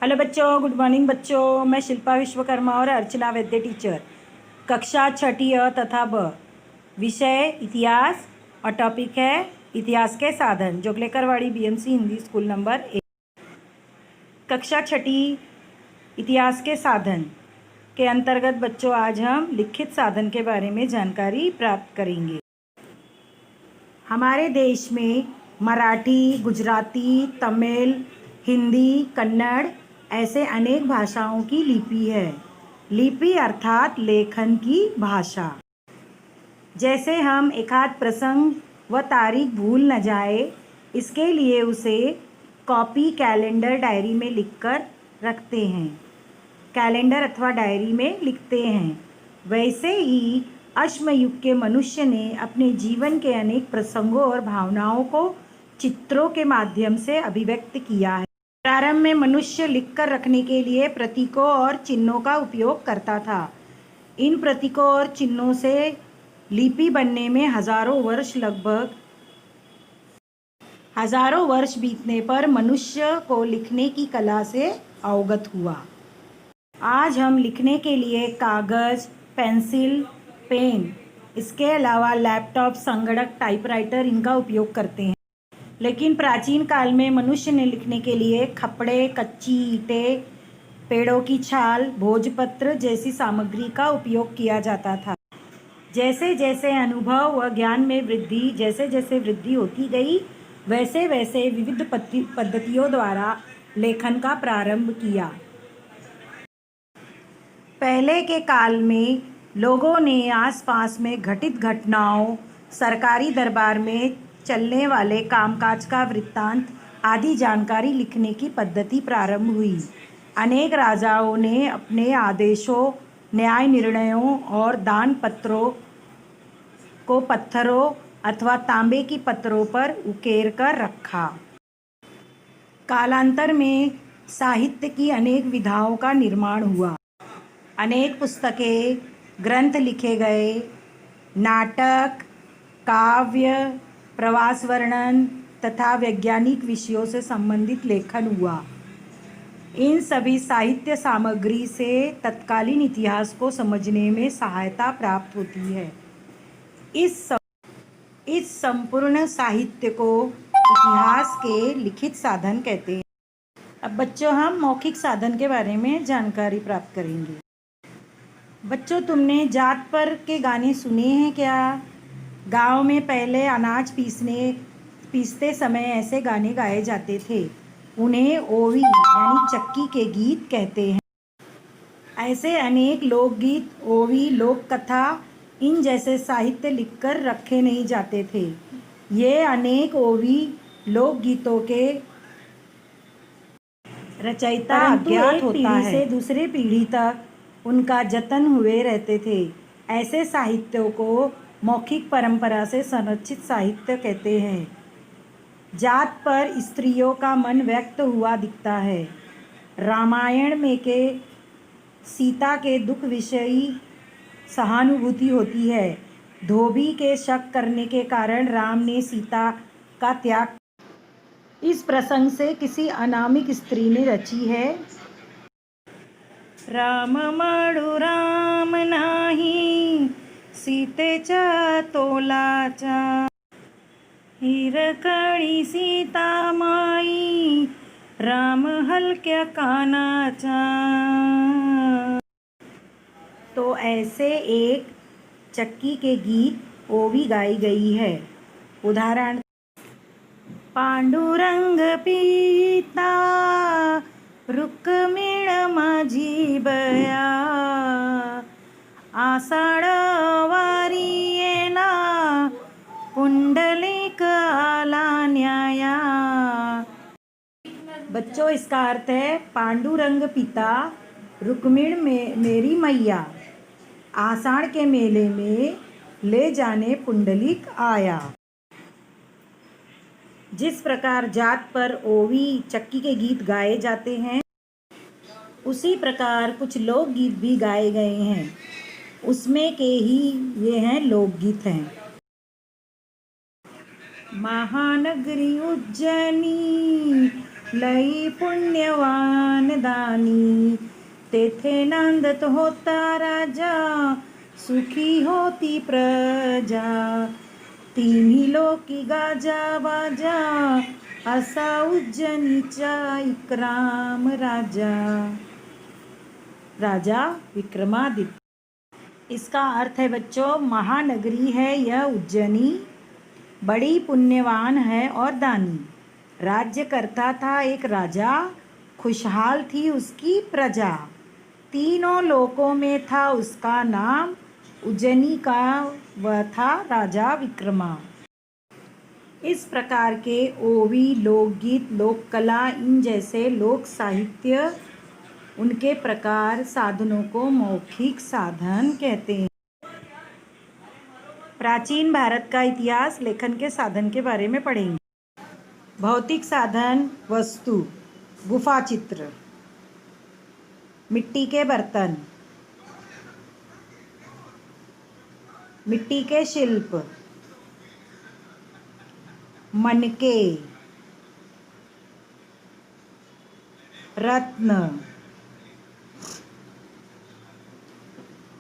Hello बच्चों, good morning बच्चों। मैं शिल्पा विश्वकर्मा और अर्चना वैद्य टीचर, कक्षा छठी अ तथा ब, विषय इतिहास और टॉपिक है इतिहास के साधन, जोगलेकरवाड़ी बीएमसी हिंदी स्कूल नंबर 1। कक्षा छठी इतिहास के साधन के अंतर्गत बच्चों आज हम लिखित साधन के बारे में जानकारी प्राप्त करेंगे। हमारे देश में मराठी, गुजराती, तमिल, हिंदी, कन्नड़ ऐसे अनेक भाषाओं की लिपि है। लिपि अर्थात लेखन की भाषा। जैसे हम एकाध प्रसंग व तारीख भूल न जाए, इसके लिए उसे कॉपी, कैलेंडर, डायरी में लिखकर रखते हैं। कैलेंडर अथवा डायरी में लिखते हैं। वैसे ही अश्मयुग के मनुष्य ने अपने जीवन के अनेक प्रसंगों और भावनाओं को चित्रों के माध्यम से अभिव्यक्त किया है। प्रारंभ में मनुष्य लिखकर रखने के लिए प्रतीकों और चिन्हों का उपयोग करता था। इन प्रतीकों और चिन्हों से लिपि बनने में हजारों वर्ष बीतने पर मनुष्य को लिखने की कला से अवगत हुआ। आज हम लिखने के लिए कागज़, पेंसिल, पेन, इसके अलावा लैपटॉप, संगणक, टाइपराइटर इनका उपयोग करते हैं। लेकिन प्राचीन काल में मनुष्य ने लिखने के लिए खपड़े, कच्ची ईंटें, पेड़ों की छाल, भोजपत्र जैसी सामग्री का उपयोग किया जाता था। जैसे जैसे अनुभव व ज्ञान में वृद्धि होती गई, वैसे वैसे विविध पद्धतियों द्वारा लेखन का प्रारंभ किया। पहले के काल में लोगों ने आसपास में घटित घटनाओं, सरकारी दरबार में चलने वाले कामकाज का वृत्तांत आदि जानकारी लिखने की पद्धति प्रारंभ हुई। अनेक राजाओं ने अपने आदेशों, न्याय निर्णयों और दान पत्रों को पत्थरों अथवा तांबे की पत्रों पर उकेर कर रखा। कालांतर में साहित्य की अनेक विधाओं का निर्माण हुआ। अनेक पुस्तकें, ग्रंथ लिखे गए। नाटक, काव्य, प्रवास वर्णन तथा वैज्ञानिक विषयों से संबंधित लेखन हुआ। इन सभी साहित्य सामग्री से तत्कालीन इतिहास को समझने में सहायता प्राप्त होती है। इस संपूर्ण साहित्य को इतिहास के लिखित साधन कहते हैं। अब बच्चों, हम मौखिक साधन के बारे में जानकारी प्राप्त करेंगे। बच्चों, तुमने जात पर के गाने सुने हैं क्या? गांव में पहले अनाज पीसते समय ऐसे गाने गाए जाते थे। उन्हें ओवी यानी चक्की के गीत कहते हैं। ऐसे अनेक लोकगीत, ओवी, लोक कथा इन जैसे साहित्य लिखकर रखे नहीं जाते थे। ये अनेक ओवी लोकगीतों के रचयिता अज्ञात होता है, से दूसरे पीढ़ी तक उनका जतन हुए रहते थे। ऐसे साहित्यों को मौखिक परंपरा से संरक्षित साहित्य कहते हैं। जात पर स्त्रियों का मन व्यक्त हुआ दिखता है। रामायण में के सीता के दुख विषयी सहानुभूति होती है। धोबी के शक करने के कारण राम ने सीता का त्याग इस प्रसंग से किसी अनामिक स्त्री ने रची है। राम माळू राम नाही, सीतेच्या तोलाचा, हिरकणी सीता माई, राम हलक्या कानाचा। तो ऐसे एक चक्की के गीत ओवी गाई गई है। उदाहरण: पांडुरंग पिता, रुक्मिण माझी बया, आषाढ वारी येला, पुंडलिक आला न्याया। बच्चों, इसका अर्थ है पांडुरंग पिता, रुक्मिण मेरी मैया, आषाढ़ के मेले में ले जाने पुंडलिक आया। जिस प्रकार जात पर ओवी, चक्की के गीत गाए जाते हैं, उसी प्रकार कुछ लोकगीत भी गाए गए हैं। उसमें के ही ये हैं लोकगीत हैं। महानगरी उज्जैनी, लई पुण्यवान दानी, तेथे नांदत होता राजा, सुखी होती प्रजा, तिन्ही लोकी गाजा बाजा, असा उज्जैनीचा विक्रम राजा। राजा विक्रमादित्य। इसका अर्थ है बच्चों, महानगरी है यह उज्जैनी, बड़ी पुण्यवान है और दानी। राज्य करता था एक राजा, खुशहाल थी उसकी प्रजा, तीनों लोकों में था उसका नाम, उज्जैनी का वह था राजा विक्रमा। इस प्रकार के ओवी, लोकगीत, लोक कला, इन जैसे लोक साहित्य, उनके प्रकार, साधनों को मौखिक साधन कहते हैं। प्राचीन भारत का इतिहास लेखन के साधन के बारे में पढ़ेंगे। भौतिक साधन, वस्तु, गुफा चित्र, मिट्टी के बर्तन, मिट्टी के शिल्प, मनके, रत्न,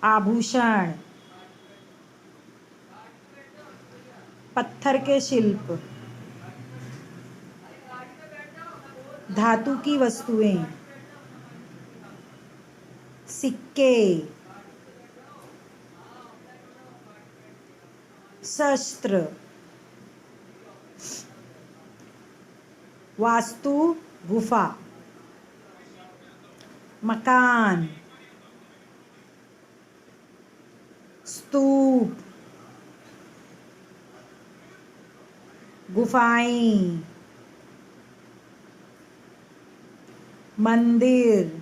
आभूषण, पत्थर के शिल्प, धातु की वस्तुएं, सिक्के, शस्त्र, वास्तु, गुफा, मकान, स्तूप, गुफाएं, मंदिर,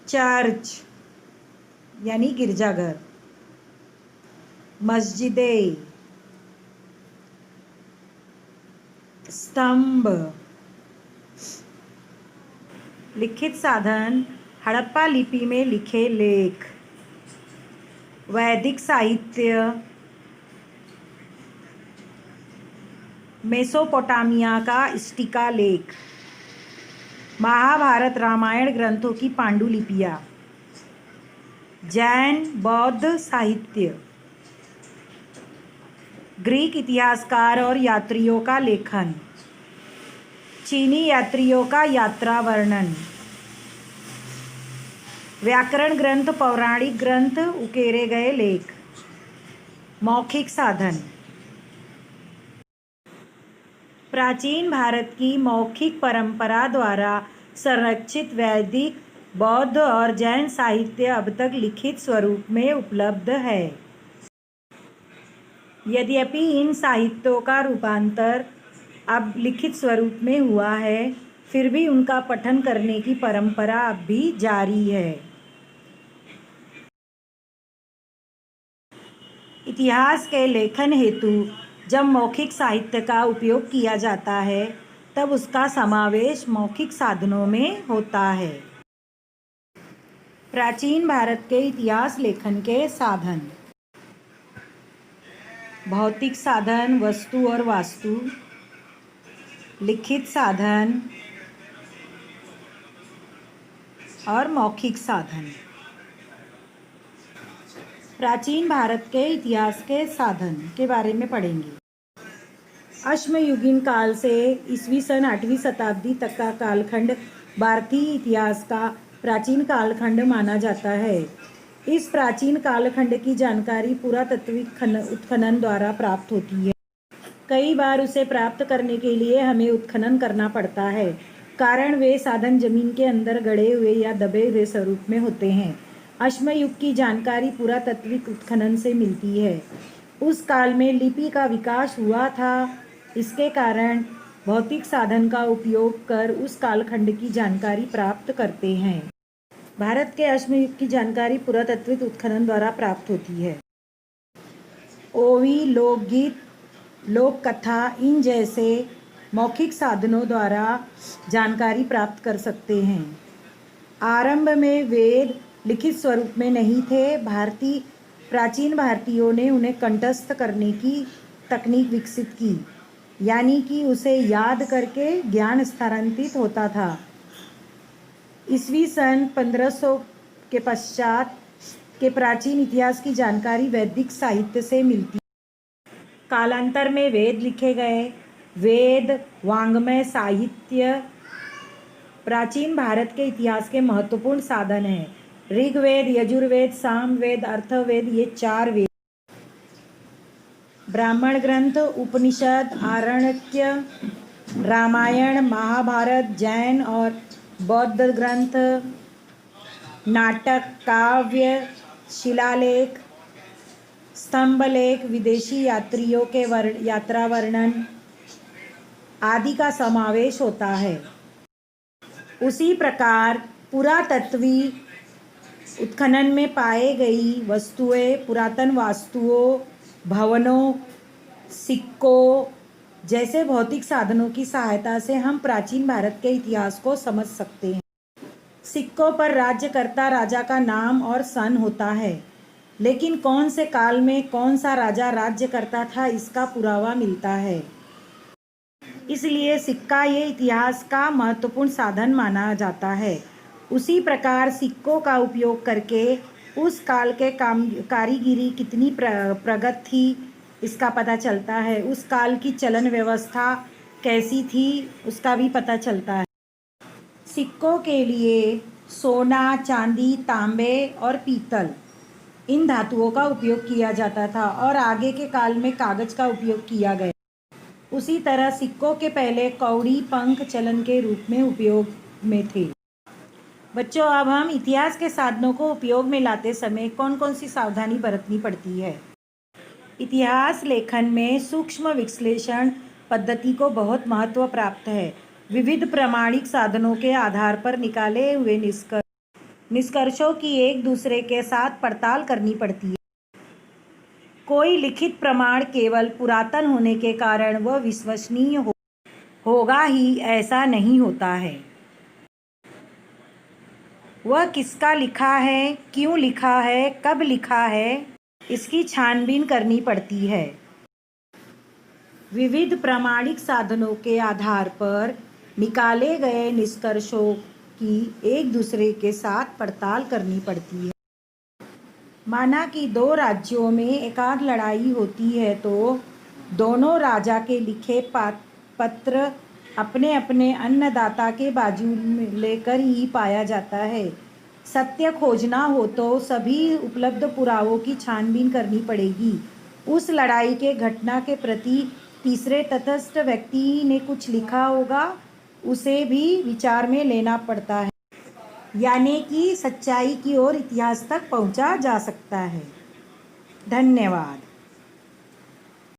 चर्च यानी गिरजाघर, मस्जिदें, स्तंभ। लिखित साधन, हड़प्पा लिपि में लिखे लेख, वैदिक साहित्य, मेसोपोटामिया का स्टिका लेख, महाभारत रामायण ग्रंथों की पांडुलिपियाँ, जैन बौद्ध साहित्य, ग्रीक इतिहासकार और यात्रियों का लेखन, चीनी यात्रियों का यात्रा वर्णन, व्याकरण ग्रंथ, पौराणिक ग्रंथ, उकेरे गए लेख। मौखिक साधन, प्राचीन भारत की मौखिक परंपरा द्वारा संरक्षित वैदिक, बौद्ध और जैन साहित्य अब तक लिखित स्वरूप में उपलब्ध है। यद्यपि इन साहित्यों का रूपांतर अब लिखित स्वरूप में हुआ है, फिर भी उनका पठन करने की परंपरा अब भी जारी है। इतिहास के लेखन हेतु जब मौखिक साहित्य का उपयोग किया जाता है, तब उसका समावेश मौखिक साधनों में होता है। प्राचीन भारत के इतिहास लेखन के साधन, भौतिक साधन, वस्तु और वास्तु, लिखित साधन और मौखिक साधन। प्राचीन भारत के इतिहास के साधन के बारे में पढ़ेंगे। अश्मयुगीन काल से ईस्वी सन 8वीं शताब्दी तक का कालखंड भारतीय इतिहास का प्राचीन कालखंड माना जाता है। इस प्राचीन कालखंड की जानकारी पुरातात्विक उत्खनन द्वारा प्राप्त होती है। कई बार उसे प्राप्त करने के लिए हमें उत्खनन करना पड़ता है, कारण वे साधन जमीन के अंदर गड़े हुए या दबे हुए स्वरूप में होते हैं। अश्मयुग की जानकारी पुरातात्विक उत्खनन से मिलती है। उस काल में लिपि का विकास हुआ था, इसके कारण भौतिक साधन का उपयोग कर उस कालखंड की जानकारी प्राप्त करते हैं। भारत के अश्मयुग की जानकारी पुरातात्विक उत्खनन द्वारा प्राप्त होती है। ओवी, लोकगीत, लोक कथा, इन जैसे मौखिक साधनों द्वारा जानकारी प्राप्त कर सकते हैं। आरंभ में वेद लिखित स्वरूप में नहीं थे। प्राचीन भारतीयों ने उन्हें कंठस्थ करने की तकनीक विकसित की। यानी कि उसे याद करके ज्ञान स्थानांतरित होता था। ईस्वी सन 1500 के पश्चात के प्राचीन इतिहास की जानकारी वैदिक साहित्य से मिलती है। कालांतर में वेद लिखे गए। वेद वांग्मय साहित्य प्राचीन भारत के इतिहास के महत्वपूर्ण साधन हैं। ऋग्वेद, यजुर्वेद, सामवेद, अथर्ववेद ये 4 वेद। ब्राह्मण ग्रंथ, उपनिषद, आरण्यक, रामायण, महाभारत, जैन और बौद्ध ग्रंथ, नाटक, काव्य, शिलालेख, स्तंभलेख, विदेशी यात्रियों के यात्रा वर्णन आदि का समावेश होता है। उसी प्रकार पुरातत्वीय उत्खनन में पाए गई वस्तुएं, पुरातन वास्तुओं, भवनों, सिक्कों जैसे भौतिक साधनों की सहायता से हम प्राचीन भारत के इतिहास को समझ सकते हैं। सिक्कों पर राज्यकर्ता राजा का नाम और सन होता है, लेकिन कौन से काल में कौन सा राजा राज्य करता था इसका पुरावा मिलता है। इसलिए सिक्का ये इतिहास का महत्वपूर्ण साधन माना जाता है। उसी प्रकार सिक्कों का उपयोग करके उस काल के कारीगिरी कितनी प्रगत थी इसका पता चलता है। उस काल की चलन व्यवस्था कैसी थी उसका भी पता चलता है। सिक्कों के लिए सोना, चांदी, तांबे और पीतल इन धातुओं का उपयोग किया जाता था और आगे के काल में कागज का उपयोग किया गया। उसी तरह सिक्कों के पहले कौड़ी, पंख चलन के रूप में उपयोग में थे। बच्चों, अब हम इतिहास के साधनों को उपयोग में लाते समय कौन कौन सी सावधानी बरतनी पड़ती है। इतिहास लेखन में सूक्ष्म विश्लेषण पद्धति को बहुत महत्व प्राप्त है। विविध प्रामाणिक साधनों के आधार पर निकाले हुए निष्कर्षों की एक दूसरे के साथ पड़ताल करनी पड़ती है। कोई लिखित प्रमाण केवल पुरातन होने के कारण वह विश्वसनीय होगा ही ऐसा नहीं होता है। वह किसका लिखा है, क्यों लिखा है, कब लिखा है, इसकी छानबीन करनी पड़ती है। विविध प्रामाणिक साधनों के आधार पर निकाले गए निष्कर्षों की एक दूसरे के साथ पड़ताल करनी पड़ती है। माना कि 2 राज्यों में एकांत लड़ाई होती है तो दोनों राजा के लिखे पत्र अपने अपने अन्नदाता के बाजू लेकर ही पाया जाता है। सत्य खोजना हो तो सभी उपलब्ध पुरावों की छानबीन करनी पड़ेगी। उस लड़ाई के घटना के प्रति तीसरे तटस्थ व्यक्ति ने कुछ लिखा होगा, उसे भी विचार में लेना पड़ता है, यानी कि सच्चाई की ओर इतिहास तक पहुंचा जा सकता है। धन्यवाद।